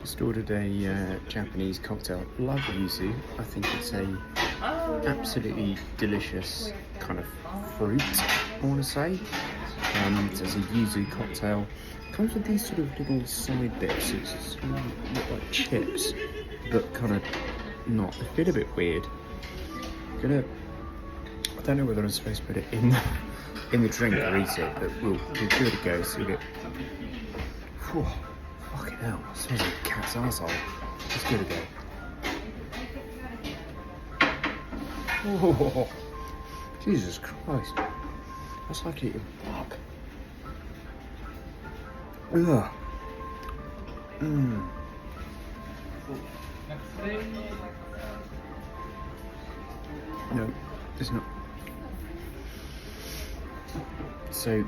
Just ordered a Japanese cocktail. Love yuzu. I think it's a absolutely delicious kind of fruit, I want to say. So it's a yuzu cocktail. Comes with these sort of little side bits. It's sort of look like chips, but kind of not. They feel a bit weird. I don't know whether I'm supposed to put it in the drink or eat it, but we'll give it a go. See it. Whew, fucking hell! It smells like a cat's arsehole. Let's give it a go. Oh, Jesus Christ! That's like eating fuck. Ugh. No, it's not. So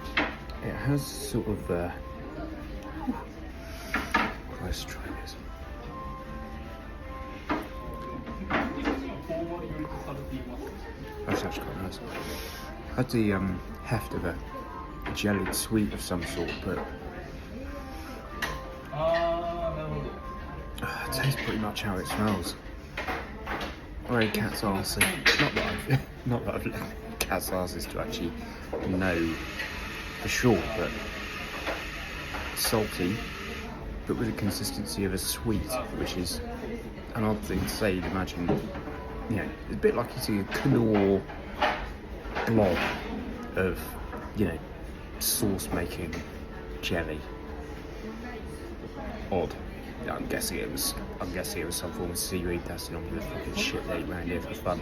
it has sort of let's try this. That's actually quite nice. Had the heft of a jellied sweet of some sort, but it tastes pretty much how it smells. Very cat's arse. Not that I've let cat's arses to actually know for sure, but salty, but with the consistency of a sweet, which is an odd thing to say. You'd imagine, you know, it's a bit like eating a knorr blob of, you know, sauce making jelly. Odd. Yeah, I'm guessing it was some form of seaweed. That's the only fucking shit they ate around here for fun.